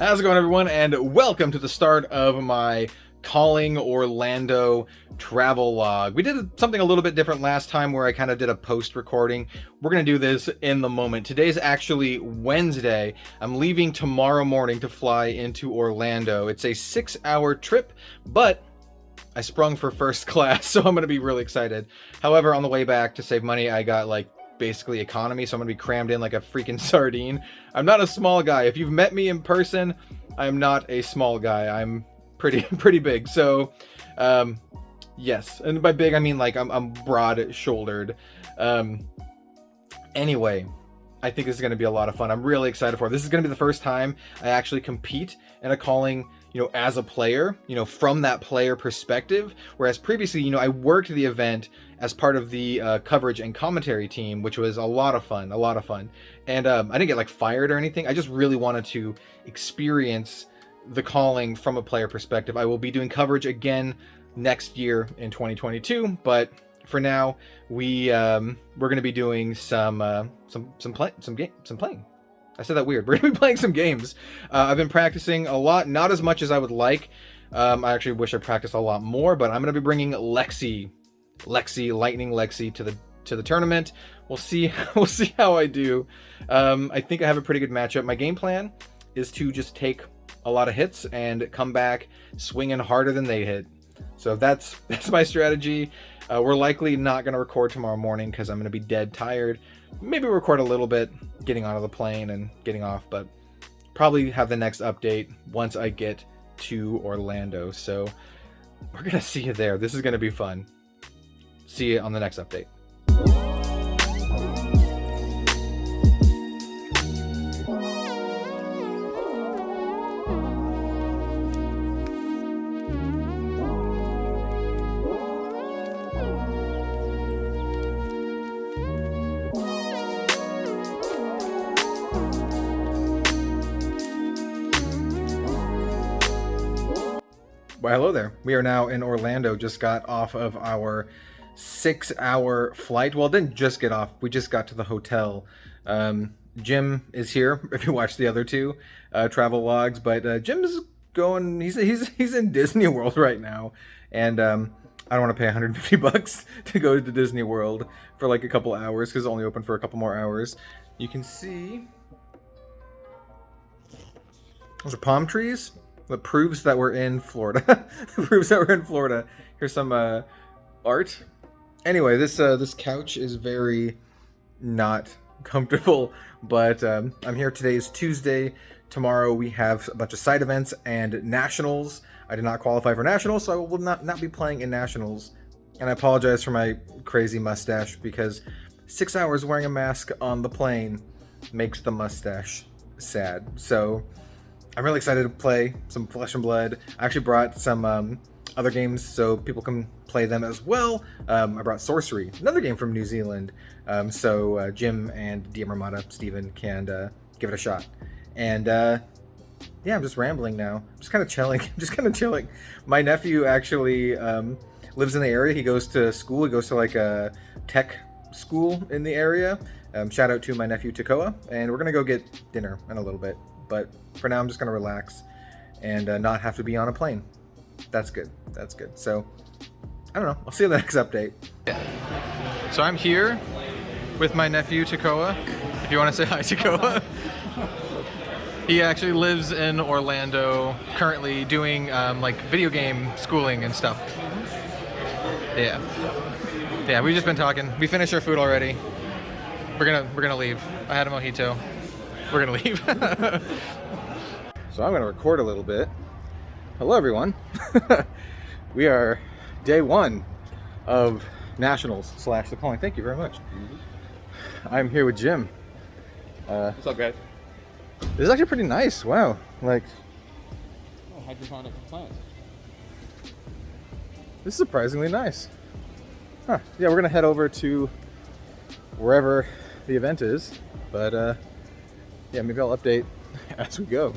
How's it going, everyone? And welcome to the start of my Calling Orlando travel log. We did something a little bit different last time where I kind of did a post recording. We're going to do this in the moment. Today's actually Wednesday. I'm leaving tomorrow morning to fly into Orlando. It's a 6-hour trip, but I sprung for first class, so I'm going to be really excited. However, on the way back to save money, I got basically economy, so I'm gonna be crammed in like a freaking sardine. I'm not a small guy. If you've met me in person, I'm not a small guy. I'm pretty big. So yes, and by big I mean like I'm broad shouldered. Anyway, I think this is gonna be a lot of fun. I'm really excited for it. This is gonna be the first time I actually compete in a calling, as a player, from that player perspective. Whereas previously, I worked the event as part of the coverage and commentary team, which was a lot of fun. And I didn't get fired or anything. I just really wanted to experience the calling from a player perspective. I will be doing coverage again next year in 2022, but for now, we're going to be doing some playing. I said that weird. We're going to be playing some games. I've been practicing a lot, not as much as I would like. I actually wish I practiced a lot more, but I'm going to be bringing Lightning Lexi to the tournament. We'll see how I do. I think I have a pretty good matchup. My game plan is to just take a lot of hits and come back swinging harder than they hit. So that's my strategy. We're likely not going to record tomorrow morning because I'm going to be dead tired. Maybe record a little bit getting onto the plane and getting off, but probably have the next update once I get to Orlando. So we're going to see you there. This is going to be fun. See you on the next update. Well, hello there. We are now in Orlando. Just got off of our 6-hour flight. Well, it didn't just get off. We just got to the hotel. Jim is here, if you watch the other two travel logs. But Jim's going, he's in Disney World right now. And I don't want to pay $150 to go to Disney World for a couple hours because it's only open for a couple more hours. You can see those are palm trees. That proves that we're in Florida. Here's some art. Anyway, this couch is very not comfortable, but I'm here. Today is Tuesday. Tomorrow we have a bunch of side events and nationals. I did not qualify for nationals, so I will not be playing in nationals. And I apologize for my crazy mustache because 6 hours wearing a mask on the plane makes the mustache sad. So I'm really excited to play some Flesh and Blood. I actually brought some other games so people can play them as well. I brought Sorcery, another game from New Zealand, so Jim and DM Ramada, Steven, can give it a shot. And yeah, I'm just rambling now. I'm just kind of chilling. My nephew actually lives in the area. He goes to school. He goes to a tech school in the area. Shout out to my nephew Takoa, and we're gonna go get dinner in a little bit. But for now, I'm just going to relax and not have to be on a plane. That's good. So, I don't know. I'll see you in the next update. Yeah. So I'm here with my nephew, Takoa. If you want to say hi, Takoa. He actually lives in Orlando, currently doing video game schooling and stuff. Yeah, we've just been talking. We finished our food already. We're gonna leave. I had a mojito. We're gonna leave. So I'm gonna record a little bit. Hello everyone. We are day one of Nationals / the calling. Thank you very much. I'm here with Jim. What's up, guys? This is actually pretty nice. Wow. Hydroponic plants. This is surprisingly nice. Huh. Yeah, we're gonna head over to wherever the event is, but yeah, maybe I'll update as we go.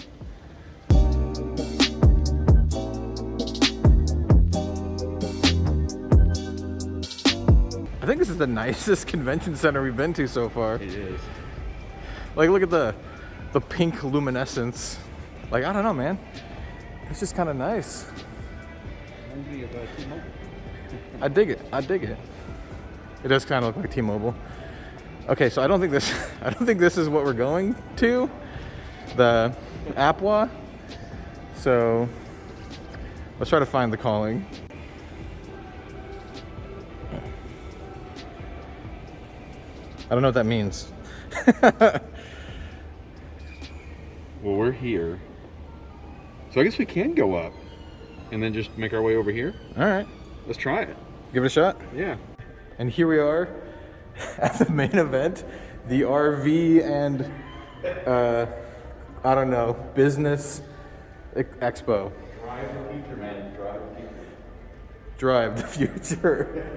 I think this is the nicest convention center we've been to so far. It is. Like, look at the pink luminescence Like, I don't know, man. It's just kind of nice. I dig it. I dig it. It does kind of look like T-Mobile. Okay, so I don't think this is what we're going to. The Apwa. So let's try to find the calling. I don't know what that means. Well, we're here. So I guess we can go up and then just make our way over here. All right. Let's try it. Give it a shot. Yeah. And here we are at the main event, the RV and, I don't know, business expo. Drive the future, man. Drive the future. Drive the future.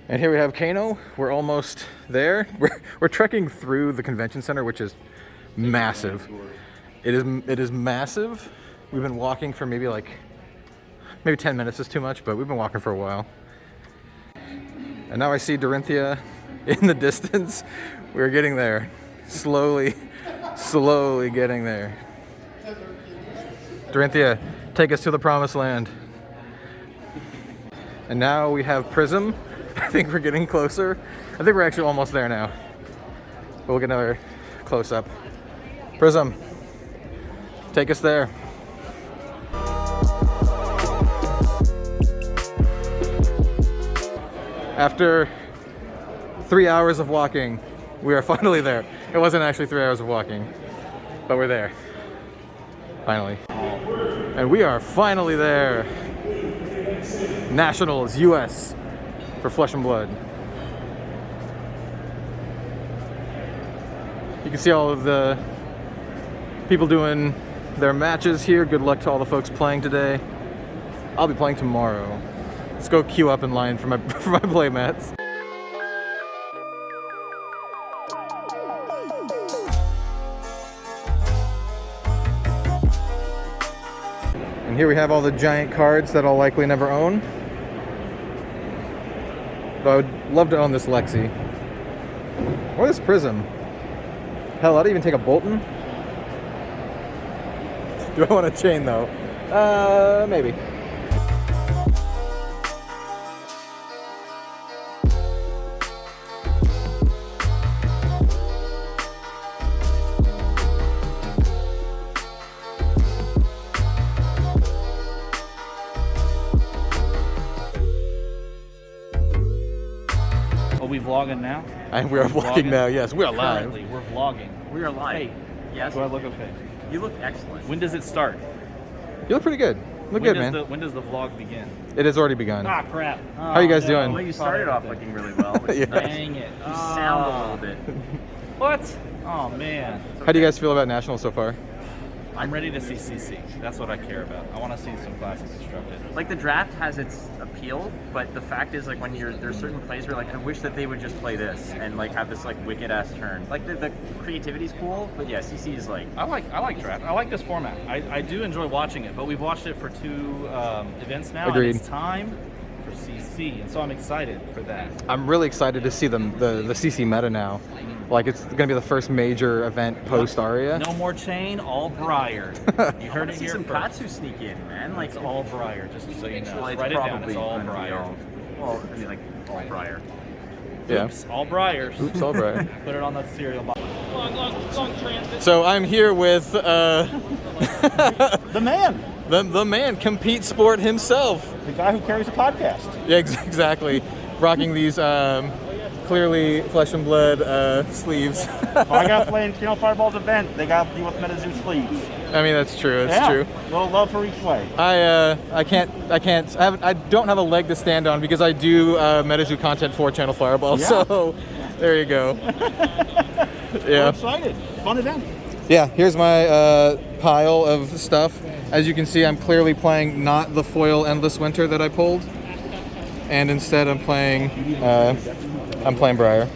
And here we have Kano. We're almost there. We're trekking through the convention center, which is massive. It is massive. We've been walking for maybe 10 minutes is too much, but we've been walking for a while. And now I see Dorinthia in the distance. We're getting there. Slowly getting there. Dorinthia, take us to the promised land. And now we have Prism. I think we're getting closer. I think we're actually almost there now. But we'll get another close up. Prism, take us there. After 3 hours of walking, we are finally there. It wasn't actually 3 hours of walking, but we're there. Finally. And we are finally there. Nationals, US, for Flesh and Blood. You can see all of the people doing their matches here. Good luck to all the folks playing today. I'll be playing tomorrow. Let's go queue up in line for my play mats. And here we have all the giant cards that I'll likely never own. Though I would love to own this Lexi. Or this Prism. Hell, I'd even take a Bolton. Do I want a chain though? Maybe. We vlogging now? We are vlogging now, yes. We are live. Currently, we're vlogging. We are live. Hey, Yes. do I look okay? You look excellent. When does it start? You look pretty good. Look good, man. When does the vlog begin? It has already begun. Ah, crap. How are you guys doing? Well, you started off looking really well. Which Yeah. is nice. Dang it. You sound a little bit. What? Oh, man. How do you guys feel about Nationals so far? I'm ready to see CC. That's what I care about. I want to see some classic constructed. Like the draft has its appeal, but the fact is, like when there's certain plays where like I wish that they would just play this and like have this like wicked ass turn. Like the creativity's cool, but yeah, CC is like. I like draft. I like this format. I do enjoy watching it, but we've watched it for 2 events now. Agreed. And it's time for CC, and so I'm excited for that. I'm really excited to see the CC meta now. Like, it's going to be the first major event post Aria. No more chain, all Briar. You heard it See here some first. Katsu sneak in, man. Like It's all Briar, just so you know. Well, it's Write it down. probably It's all gonna be Briar. Well, I mean, like all Briar. Yeah. Oops, all Briars. Oops, all right. Put it on the cereal box. Long transit. So I'm here with The man, the man, Compete Sport himself. the guy who carries a podcast. Yeah, exactly. Rocking these clearly Flesh and Blood sleeves. If I got playing Fireball's event, they got to deal with MetaZoo sleeves. I mean, that's true. That's Yeah, true. little love for each way. I don't have a leg to stand on because I do MetaZoo content for Channel Fireball. Yeah. So there you go. I'm Yeah. excited. Fun event. Yeah. Here's my pile of stuff. As you can see, I'm clearly playing not the foil Endless Winter that I pulled, and instead I'm playing Briar.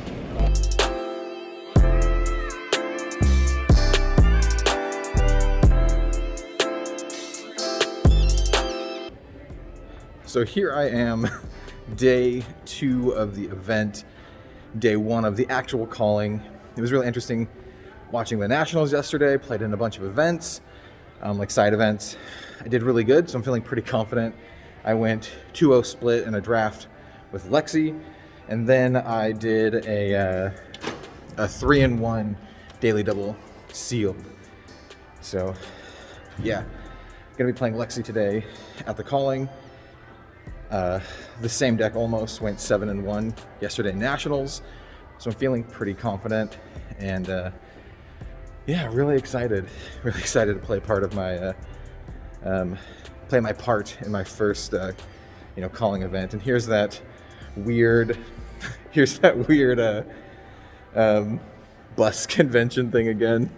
So here I am, day 2 of the event. day one of the actual calling. It was really interesting watching the Nationals yesterday. Played in a bunch of events, like side events. I did really good, so I'm feeling pretty confident. I went 2-0 split in a draft with Lexi, and then I did a 3-in-1 daily double sealed. So, yeah, gonna be playing Lexi today at the calling. The same deck almost went 7-1 yesterday Nationals, so I'm feeling pretty confident, and yeah, really excited to play part of my play my part in my first calling event. And here's that weird bus convention thing again.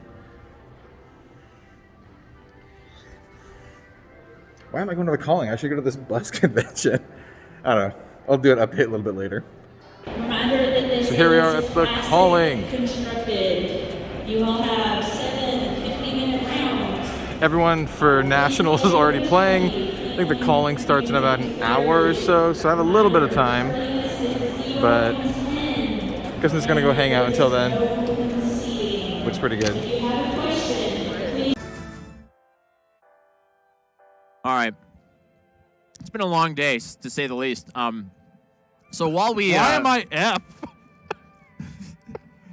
Why am I going to the calling? I should go to this bus convention. I don't know. I'll do an update a little bit later. So here we are at the calling. You all have 7 50-minute rounds. Everyone for Nationals is already playing. I think the calling starts in about an hour or so I have a little bit of time. But I guess I'm just gonna go hang out until then. Looks pretty good. All right. It's been a long day, to say the least. So while we... Why am I F?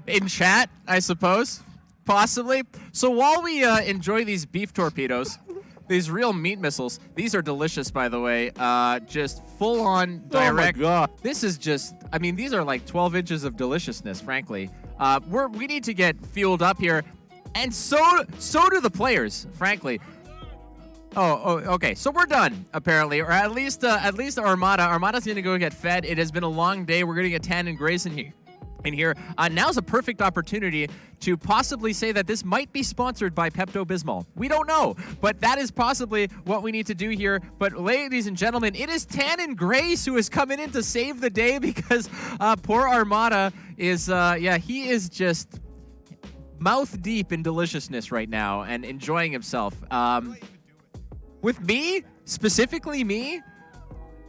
in chat, I suppose, possibly. So while we enjoy these beef torpedoes, these real meat missiles, these are delicious, by the way. Just full-on direct. Oh my God. This is just, I mean, these are like 12 inches of deliciousness, frankly. We need to get fueled up here, and so do the players, frankly. Oh, okay. So we're done, apparently, or at least Armada. Armada's gonna go get fed. It has been a long day. We're gonna get Tan and Grayson here. Now's a perfect opportunity to possibly say that this might be sponsored by Pepto-Bismol. We don't know, but that is possibly what we need to do here. But ladies and gentlemen, it is Tan and Grace who is coming in to save the day, because poor Armada is, he is just mouth deep in deliciousness right now and enjoying himself. With me, specifically me,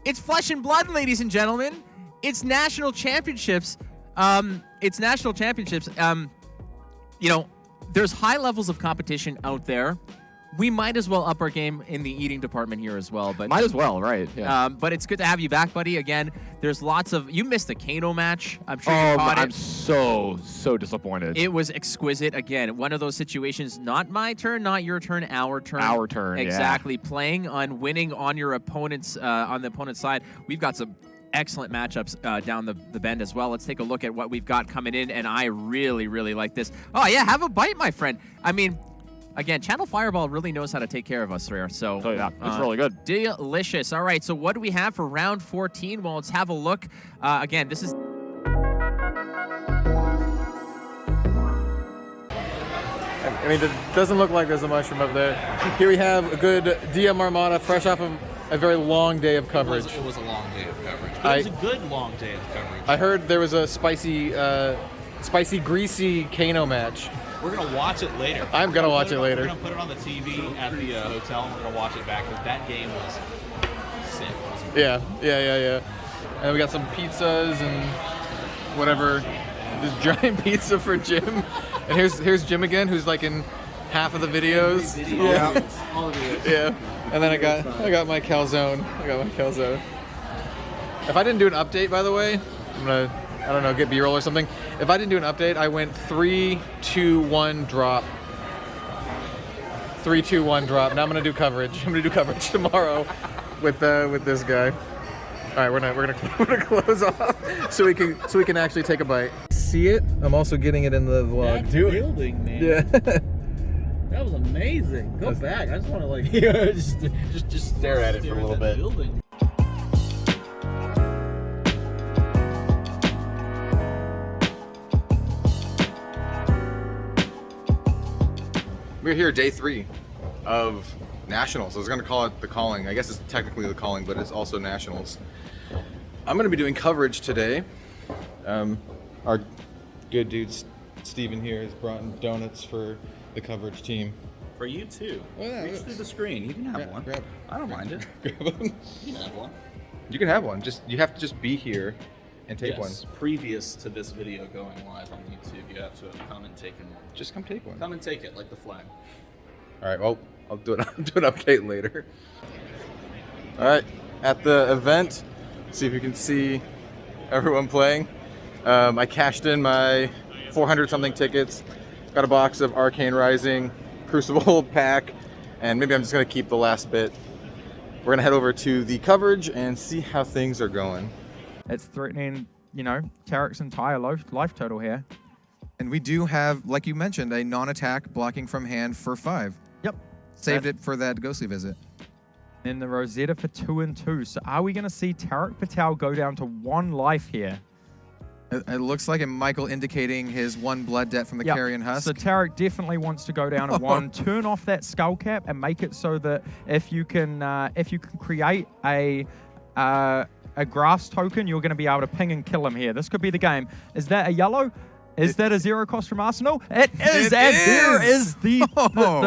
it's flesh and blood, ladies and gentlemen. It's national championships. There's high levels of competition out there. We might as well up our game in the eating department here as well. But might as well, right? Yeah. But it's good to have you back, buddy. Again, there's lots of... You missed the Kano match. I'm sure you caught it. I'm so disappointed. It was exquisite. Again, one of those situations, not my turn, not your turn, our turn. Our turn, exactly. yeah. Playing on winning on your opponent's, on the opponent's side. We've got some excellent matchups down the bend as well. Let's take a look at what we've got coming in, and I really, really like this. Oh, yeah, have a bite, my friend. I mean... Again, Channel Fireball really knows how to take care of us here. So, yeah, it's really good. Delicious. All right, so what do we have for round 14? Well, let's have a look. Again, this is... I mean, it doesn't look like there's a mushroom up there. Here we have a good DM Armada, fresh off of a very long day of coverage. It was a long day of coverage. But it was a good long day of coverage. I heard there was a spicy, greasy Kano match. We're going to watch it later. I'm going to watch it later. We're going to put it on the TV at the hotel, and we're going to watch it back, because that game was sick. Yeah. And we got some pizzas and whatever. This giant pizza for Jim. And here's Jim again, who's like in half of the videos. Yeah. All the videos. Yeah. And then I got my calzone. If I didn't do an update, by the way, I'm going to... I don't know, get B-roll or something. If I didn't do an update, I went 3-2-1 drop. 3-2-1 drop. Now I'm gonna do coverage. I'm gonna do coverage tomorrow with this guy. All right, we're gonna close off so we can actually take a bite. See it? I'm also getting it in the vlog. That building, man. Yeah. That was amazing. Go back. I just want to like just stare at it for a little bit. Building. We're here day 3 of Nationals. I was going to call it the calling. I guess it's technically the calling, but it's also Nationals. I'm going to be doing coverage today. Our good dude Steven here has brought donuts for the coverage team. For you too. Oh, yeah, Reach through the screen. You can have one. Grab. I don't mind it. Grab one. You can have one. You can have one. You have to just be here and take one. Previous to this video going live on YouTube, you have to have come and taken one. Just come take one. Come and take it, like the flag. All right, well, I'll do an update later. All right, at the event, see if you can see everyone playing. I cashed in my 400-something tickets, got a box of Arcane Rising, Crucible pack, and maybe I'm just gonna keep the last bit. We're gonna head over to the coverage and see how things are going. It's threatening, you know, Tarek's entire life total here. And we do have, like you mentioned, a non-attack blocking from hand for 5. Yep. Saved it for that ghostly visit. And the Rosetta for 2 and 2. So are we going to see Tarek Patel go down to 1 life here? It looks like, and Michael indicating his 1 blood debt from the Carrion Husk. So Tarek definitely wants to go down to 1, turn off that skull cap, and make it so that if you can create a grass token, you're going to be able to ping and kill him here. This could be the game. Is that a yellow? Is that a 0 cost from Arsenal? It is, there is the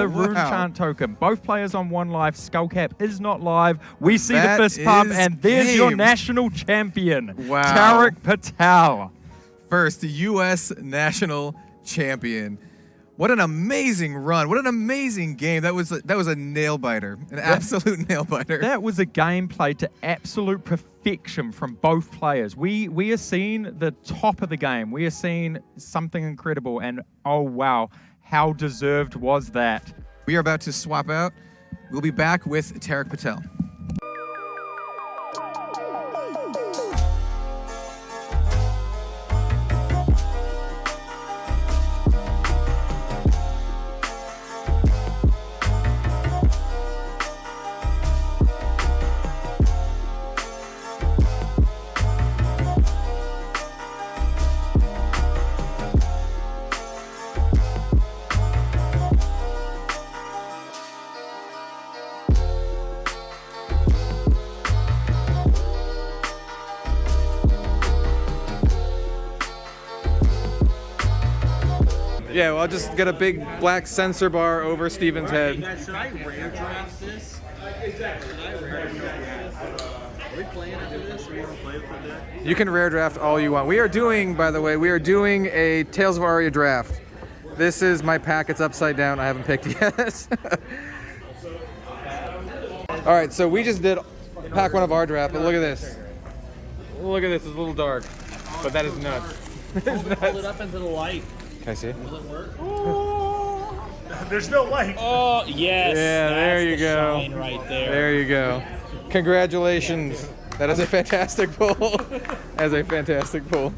rune chant token. Both players on 1 life. Skull cap is not live. We see the fist pump, and there's your national champion, Tarek Patel. First U.S. national champion. What an amazing run. What an amazing game. That was a nail biter. An absolute nail biter. That was a game played to absolute perfection from both players. We are seeing the top of the game. We are seeing something incredible, and oh wow, how deserved was that? We are about to swap out. We'll be back with Tarek Patel. Yeah, well, I'll just get a big black sensor bar over Steven's head. Should I rare draft this? Are we playing to do this? Are we going to play for that? You can rare draft all you want. We are doing, by the way, a Tales of Aria draft. This is my pack. It's upside down. I haven't picked yet. All right, so we just did pack 1 of our draft, but look at this. Look at this. It's a little dark, but that is nuts. Hold it up into the light. Can I see? Will it work? There's no light. Oh, yes. Yeah, there you go. Shine right there. There you go. Congratulations. That is a fantastic pull. That is a fantastic pull.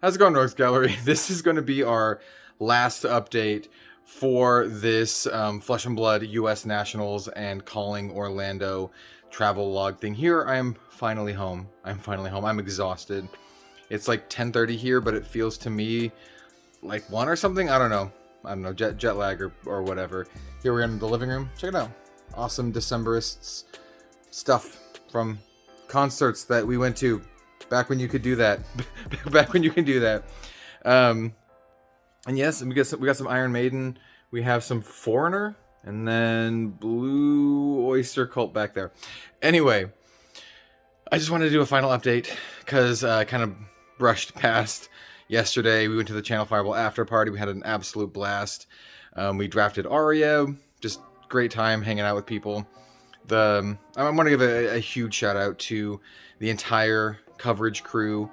How's it going, Rogues Gallery? This is going to be our last update for this Flesh and Blood U.S. Nationals and Calling Orlando travel log thing. Here, I am finally home. I'm exhausted. It's like 10:30 here, but it feels to me like 1 or something. I don't know. Jet lag or whatever. Here we're in the living room. Check it out. Awesome Decemberists stuff from concerts that we went to back when you could do that. Back when you can do that. And yes, we got some Iron Maiden. We have some Foreigner, and then Blue Oyster Cult back there. Anyway, I just wanted to do a final update because I kind of brushed past yesterday. We went to the Channel Fireball after party. We had an absolute blast. We drafted Aria. Just great time hanging out with people. I want to give a huge shout out to the entire coverage crew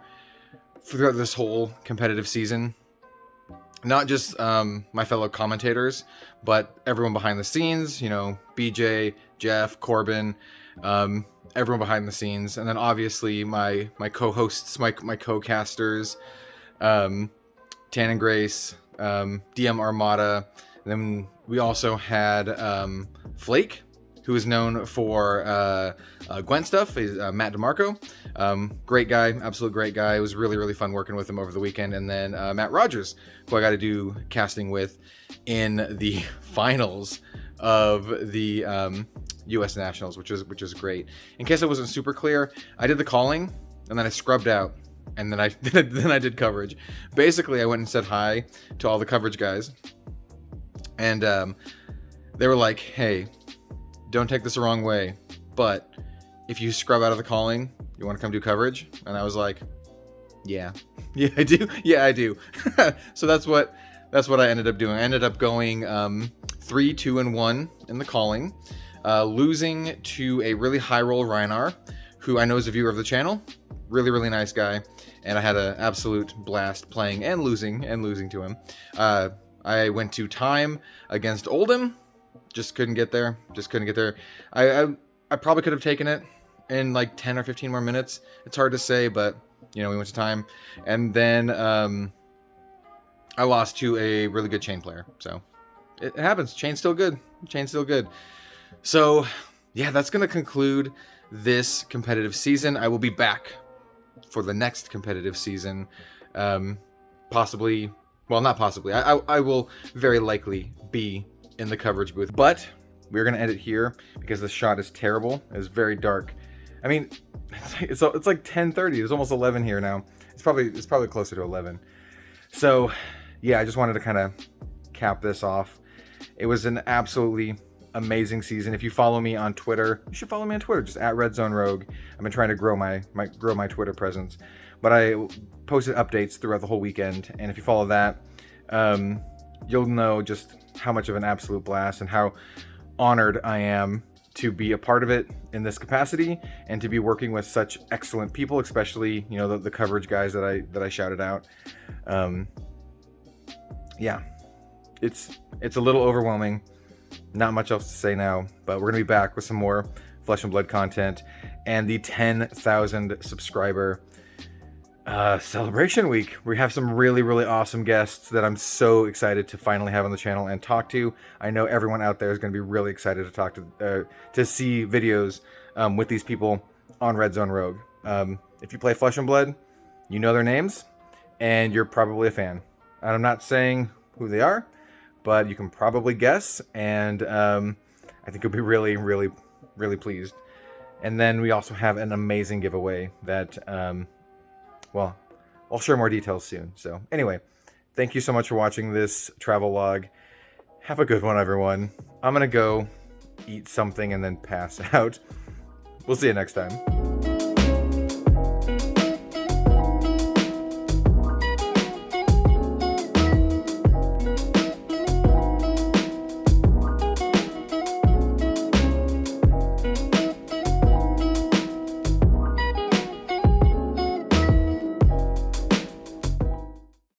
throughout this whole competitive season. Not just my fellow commentators, but everyone behind the scenes, you know, BJ, Jeff, Corbin, everyone behind the scenes. And then obviously my co-hosts, my co-casters, Tan and Grace, DM Armada. And then we also had Flake, who is known for Gwent stuff. He's Matt DeMarco. Great guy, absolute great guy. It was really, really fun working with him over the weekend. And then Matt Rogers, who I got to do casting with in the finals of the U.S. Nationals, which is great. In case I wasn't super clear, I did the calling, and then I scrubbed out, and then I did coverage. Basically, I went and said hi to all the coverage guys, and they were like, "Hey, don't take this the wrong way, but if you scrub out of the calling, you want to come do coverage?" And I was like, yeah, I do. Yeah, I do. So that's what I ended up doing. I ended up going 3, 2, and 1 in the calling, losing to a really high roll Reinar, who I know is a viewer of the channel. Really, really nice guy. And I had an absolute blast playing and losing to him. I went to time against Oldham. Just couldn't get there. I probably could have taken it in like 10 or 15 more minutes. It's hard to say, but you know, we went to time. And then I lost to a really good chain player. So it happens. Chain's still good. So yeah, that's going to conclude this competitive season. I will be back for the next competitive season. Possibly, well, not possibly. I will very likely be in the coverage booth, but we're gonna end it here because the shot is terrible. It's very dark. I mean, it's like 10:30. It's almost 11 here now. It's probably closer to 11. So yeah, I just wanted to kind of cap this off. It was an absolutely amazing season. If you follow me on Twitter, you should follow me on Twitter, just at RedZoneRogue. I've been trying to grow my Twitter presence, but I posted updates throughout the whole weekend, and if you follow that, you'll know just how much of an absolute blast and how honored I am to be a part of it in this capacity and to be working with such excellent people, especially, you know, the coverage guys that I shouted out. Yeah, it's a little overwhelming. Not much else to say now, but we're gonna be back with some more Flesh and Blood content and the 10,000 subscriber celebration week. We have some really, really awesome guests that I'm so excited to finally have on the channel and talk to. I know everyone out there is going to be really excited to talk to see videos with these people on Red Zone Rogue. If you play Flesh and Blood, you know their names, and you're probably a fan. And I'm not saying who they are, but you can probably guess, and I think you'll be really, really, really pleased. And then we also have an amazing giveaway that, well, I'll share more details soon. So anyway, thank you so much for watching this travel log. Have a good one, everyone. I'm going to go eat something and then pass out. We'll see you next time.